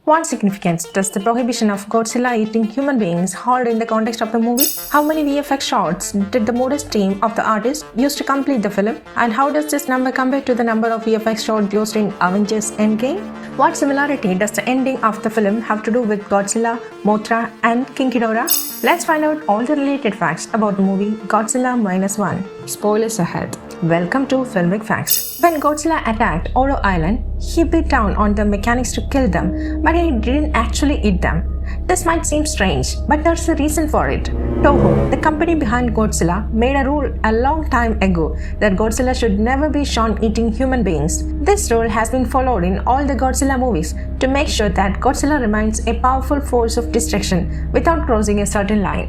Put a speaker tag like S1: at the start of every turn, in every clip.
S1: What significance does the prohibition of Godzilla eating human beings hold in the context of the movie? How many VFX shots did the modest team of the artist use to complete the film? And how does this number compare to the number of VFX shots used in Avengers Endgame? What similarity does the ending of the film have to do with Godzilla, Mothra and King Ghidorah? Let's find out all the related facts about the movie Godzilla -1. Spoilers ahead. Welcome to Filmic Facts. When Godzilla attacked Toho Island, he beat down on the mechanics to kill them, but he didn't actually eat them. This might seem strange, but there's a reason for it. Toho, the company behind Godzilla, made a rule a long time ago that Godzilla should never be shown eating human beings. This rule has been followed in all the Godzilla movies to make sure that Godzilla remains a powerful force of destruction without crossing a certain line.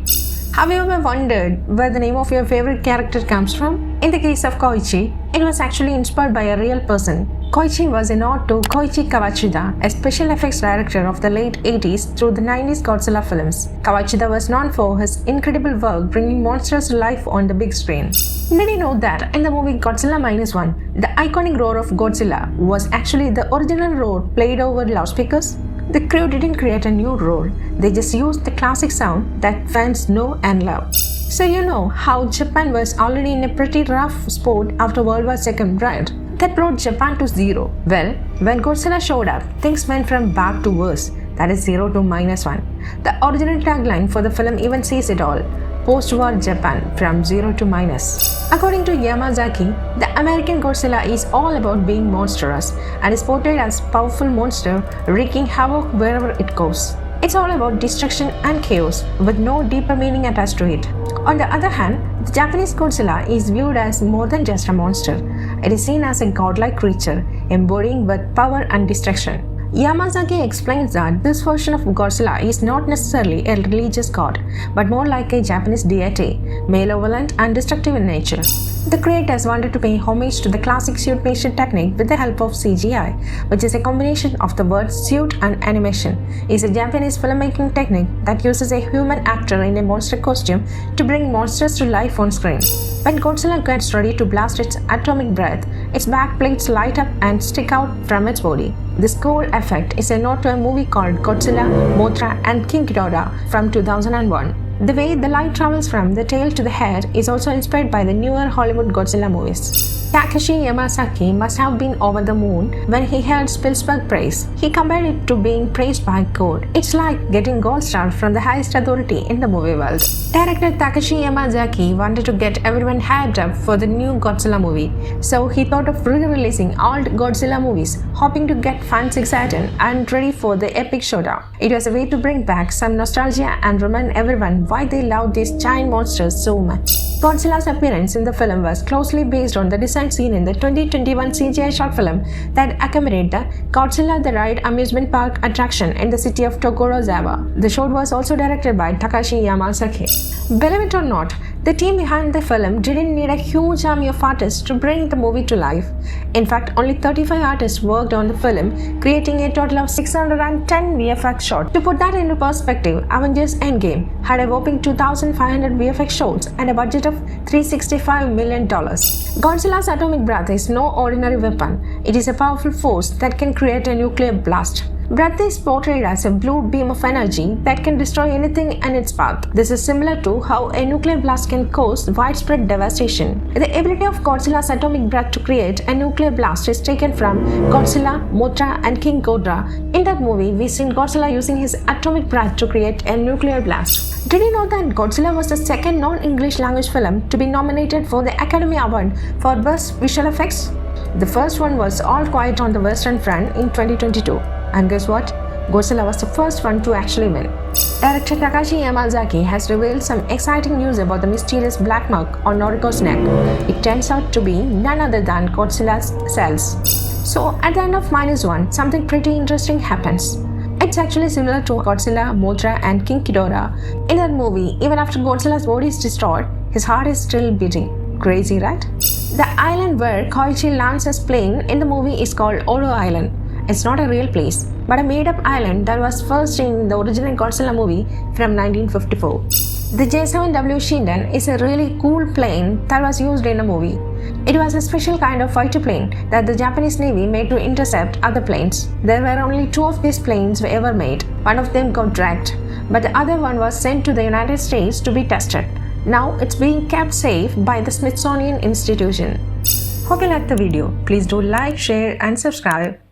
S1: Have you ever wondered where the name of your favorite character comes from? In the case of Koichi, it was actually inspired by a real person. Koichi was a nod to Koichi Kawachida, a special effects director of the late 80s through the 90s Godzilla films. Kawachida was known for his incredible work bringing monsters to life on the big screen. Did you know that in the movie Godzilla -1, the iconic roar of Godzilla was actually the original roar played over loudspeakers? The crew didn't create a new roar, they just used the classic sound that fans know and love. So you know how Japan was already in a pretty rough spot after World War II, right? That brought Japan to zero. Well, when Godzilla showed up, things went from bad to worse, that is 0 to -1. The original tagline for the film even says it all. Postwar Japan from 0 to minus. According to Yamazaki, the American Godzilla is all about being monstrous and is portrayed as a powerful monster wreaking havoc wherever it goes. It's all about destruction and chaos with no deeper meaning attached to it. On the other hand, the Japanese Godzilla is viewed as more than just a monster. It is seen as a godlike creature embodying with power and destruction. Yamazaki explains that this version of Godzilla is not necessarily a religious god, but more like a Japanese deity, malevolent and destructive in nature. The creators wanted to pay homage to the classic suit-mation technique with the help of CGI, which is a combination of the words suit and animation. It's a Japanese filmmaking technique that uses a human actor in a monster costume to bring monsters to life on screen. When Godzilla gets ready to blast its atomic breath, its back plates light up and stick out from its body. This cool effect is a nod to a movie called Godzilla, Mothra and King Ghidorah from 2001. The way the light travels from the tail to the head is also inspired by the newer Hollywood Godzilla movies. Takashi Yamazaki must have been over the moon when he heard Spielberg's praise. He compared it to being praised by God. It's like getting gold star from the highest authority in the movie world. Director Takashi Yamazaki wanted to get everyone hyped up for the new Godzilla movie, so he thought of re-releasing old Godzilla movies, hoping to get fans excited and ready for the epic showdown. It was a way to bring back some nostalgia and remind everyone why they love these giant monsters so much. Godzilla's appearance in the film was closely based on the design seen in the 2021 CGI short film that accompanied the Godzilla the Ride amusement park attraction in the city of Tokorozawa. The short was also directed by Takashi Yamazaki. Believe it or not, the team behind the film didn't need a huge army of artists to bring the movie to life. In fact, only 35 artists worked on the film, creating a total of 610 VFX shots. To put that into perspective, Avengers Endgame had a whopping 2,500 VFX shots and a budget of $365 million. Godzilla's atomic breath is no ordinary weapon. It is a powerful force that can create a nuclear blast. Breath is portrayed as a blue beam of energy that can destroy anything in its path. This is similar to how a nuclear blast can cause widespread devastation. The ability of Godzilla's atomic breath to create a nuclear blast is taken from Godzilla, Mothra and King Ghidorah. In that movie, we seen Godzilla using his atomic breath to create a nuclear blast. Did you know that Godzilla was the second non-English language film to be nominated for the Academy Award for Best Visual Effects? The first one was All Quiet on the Western Front in 2022. And guess what? Godzilla was the first one to actually win. Director Takashi Yamazaki has revealed some exciting news about the mysterious black mark on Noriko's neck. It turns out to be none other than Godzilla's cells. So at the end of -1, something pretty interesting happens. It's actually similar to Godzilla, Mothra and King Ghidorah. In that movie, even after Godzilla's body is destroyed, his heart is still beating. Crazy, right? The island where Koichi lands his plane in the movie is called Toho Island. It's not a real place, but a made-up island that was first in the original Godzilla movie from 1954. The J7W Shinden is a really cool plane that was used in a movie. It was a special kind of fighter plane that the Japanese Navy made to intercept other planes. There were only 2 of these planes were ever made. One of them got wrecked, but the other one was sent to the United States to be tested. Now it's being kept safe by the Smithsonian Institution. Hope you liked the video. Please do like, share and subscribe.